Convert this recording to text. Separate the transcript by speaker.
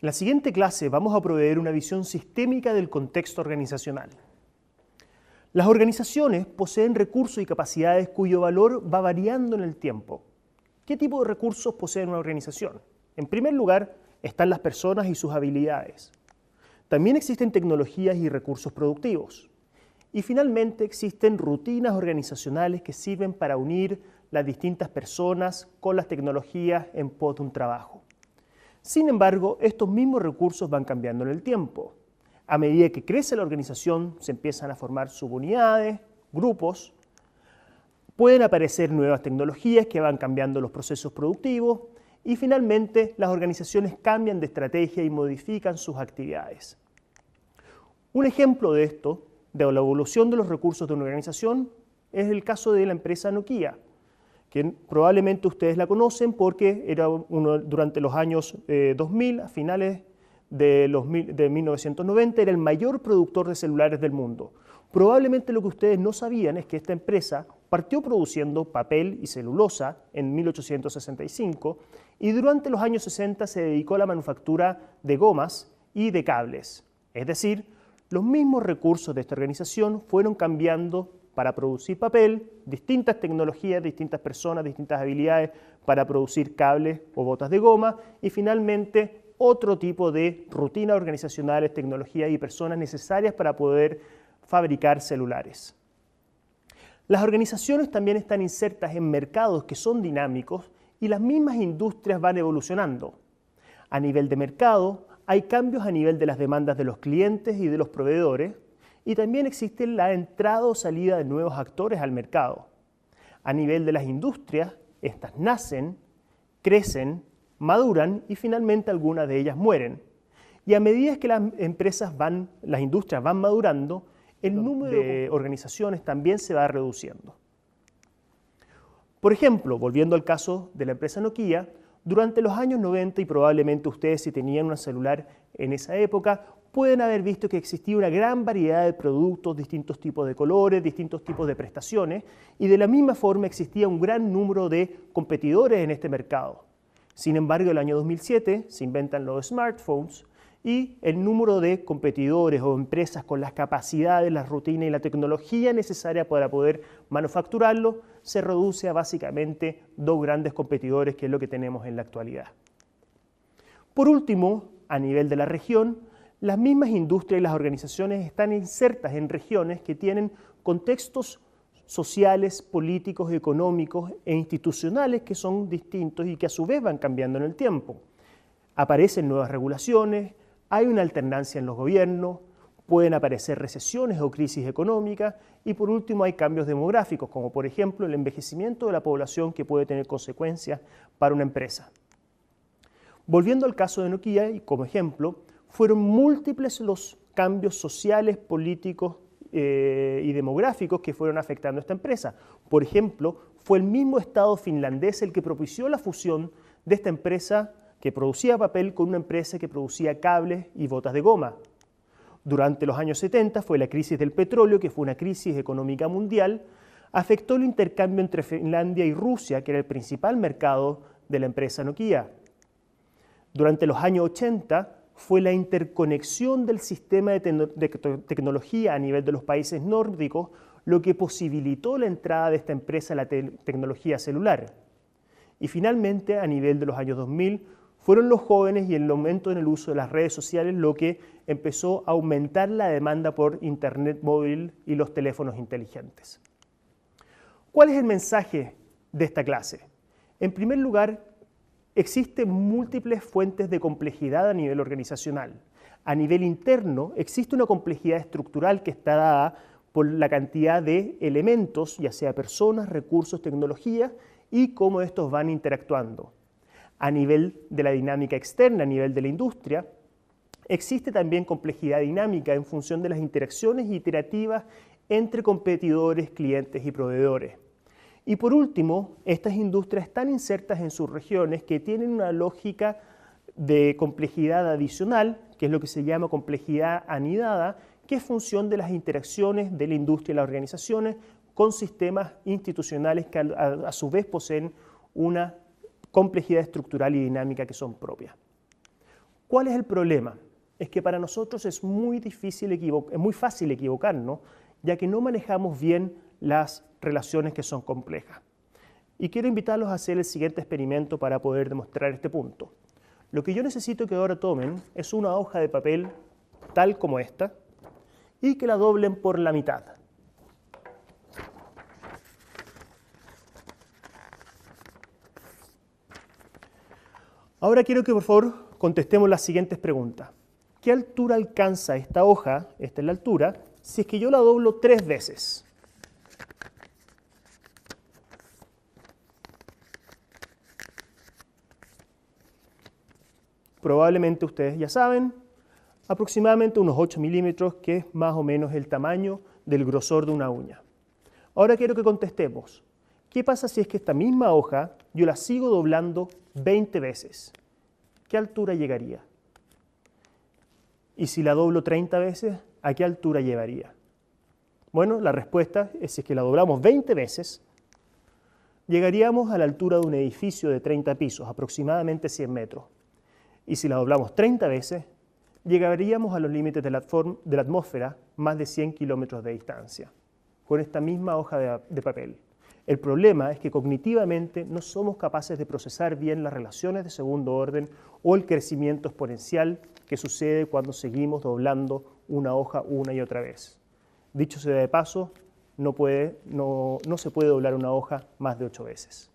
Speaker 1: En la siguiente clase vamos a proveer una visión sistémica del contexto organizacional. Las organizaciones poseen recursos y capacidades cuyo valor va variando en el tiempo. ¿Qué tipo de recursos posee una organización? En primer lugar, están las personas y sus habilidades. También existen tecnologías y recursos productivos. Y finalmente existen rutinas organizacionales que sirven para unir las distintas personas con las tecnologías en pos de un trabajo. Sin embargo, estos mismos recursos van cambiando en el tiempo. A medida que crece la organización, se empiezan a formar subunidades, grupos, pueden aparecer nuevas tecnologías que van cambiando los procesos productivos y finalmente las organizaciones cambian de estrategia y modifican sus actividades. Un ejemplo de esto, de la evolución de los recursos de una organización, es el caso de la empresa Nokia, que probablemente ustedes la conocen porque era durante los años 2000, a finales de 1990, era el mayor productor de celulares del mundo. Probablemente lo que ustedes no sabían es que esta empresa partió produciendo papel y celulosa en 1865 y durante los años 60 se dedicó a la manufactura de gomas y de cables. Es decir, los mismos recursos de esta organización fueron cambiando para producir papel, distintas tecnologías, distintas personas, distintas habilidades para producir cables o botas de goma y finalmente otro tipo de rutinas organizacionales, tecnologías y personas necesarias para poder fabricar celulares. Las organizaciones también están insertas en mercados que son dinámicos y las mismas industrias van evolucionando. A nivel de mercado, hay cambios a nivel de las demandas de los clientes y de los proveedores, y también existe la entrada o salida de nuevos actores al mercado. A nivel de las industrias, estas nacen, crecen, maduran y finalmente algunas de ellas mueren. Y a medida que las industrias van madurando, el número de organizaciones también se va reduciendo. Por ejemplo, volviendo al caso de la empresa Nokia, durante los años 90, y probablemente ustedes si tenían un celular en esa época, pueden haber visto que existía una gran variedad de productos, distintos tipos de colores, distintos tipos de prestaciones, y de la misma forma existía un gran número de competidores en este mercado. Sin embargo, en el año 2007 se inventan los smartphones y el número de competidores o empresas con las capacidades, las rutinas y la tecnología necesaria para poder manufacturarlo se reduce a básicamente dos grandes competidores, que es lo que tenemos en la actualidad. Por último, a nivel de la región, las mismas industrias y las organizaciones están insertas en regiones que tienen contextos sociales, políticos, económicos e institucionales que son distintos y que a su vez van cambiando en el tiempo. Aparecen nuevas regulaciones, hay una alternancia en los gobiernos, pueden aparecer recesiones o crisis económicas y por último hay cambios demográficos, como por ejemplo el envejecimiento de la población que puede tener consecuencias para una empresa. Volviendo al caso de Nokia y como ejemplo, fueron múltiples los cambios sociales, políticos y demográficos que fueron afectando a esta empresa. Por ejemplo, fue el mismo Estado finlandés el que propició la fusión de esta empresa que producía papel con una empresa que producía cables y botas de goma. Durante los años 70 fue la crisis del petróleo, que fue una crisis económica mundial, afectó el intercambio entre Finlandia y Rusia, que era el principal mercado de la empresa Nokia. Durante los años 80 fue la interconexión del sistema de tecnología a nivel de los países nórdicos lo que posibilitó la entrada de esta empresa a la tecnología celular. Y finalmente, a nivel de los años 2000, fueron los jóvenes y el aumento en el uso de las redes sociales lo que empezó a aumentar la demanda por Internet móvil y los teléfonos inteligentes. ¿Cuál es el mensaje de esta clase? En primer lugar, existen múltiples fuentes de complejidad a nivel organizacional. A nivel interno, existe una complejidad estructural que está dada por la cantidad de elementos, ya sea personas, recursos, tecnologías, y cómo estos van interactuando. A nivel de la dinámica externa, a nivel de la industria, existe también complejidad dinámica en función de las interacciones iterativas entre competidores, clientes y proveedores. Y por último, estas industrias están insertas en sus regiones que tienen una lógica de complejidad adicional, que es lo que se llama complejidad anidada, que es función de las interacciones de la industria y las organizaciones con sistemas institucionales que a su vez poseen una complejidad estructural y dinámica que son propias. ¿Cuál es el problema? Es que para nosotros es muy fácil equivocarnos, ya que no manejamos bien las relaciones que son complejas. Y quiero invitarlos a hacer el siguiente experimento para poder demostrar este punto. Lo que yo necesito que ahora tomen es una hoja de papel tal como esta y que la doblen por la mitad. Ahora quiero que por favor contestemos las siguientes preguntas. ¿Qué altura alcanza esta hoja, esta es la altura, si es que yo la doblo 3 veces? Probablemente ustedes ya saben, aproximadamente unos 8 milímetros, que es más o menos el tamaño del grosor de una uña. Ahora quiero que contestemos, ¿qué pasa si es que esta misma hoja yo la sigo doblando 20 veces? ¿Qué altura llegaría? Y si la doblo 30 veces, ¿a qué altura llevaría? Bueno, la respuesta es que la doblamos 20 veces, llegaríamos a la altura de un edificio de 30 pisos, aproximadamente 100 metros. Y si la doblamos 30 veces, llegaríamos a los límites de la atmósfera más de 100 kilómetros de distancia, con esta misma hoja de papel. El problema es que cognitivamente no somos capaces de procesar bien las relaciones de segundo orden o el crecimiento exponencial que sucede cuando seguimos doblando una hoja una y otra vez. Dicho sea de paso, no se puede doblar una hoja más de 8 veces.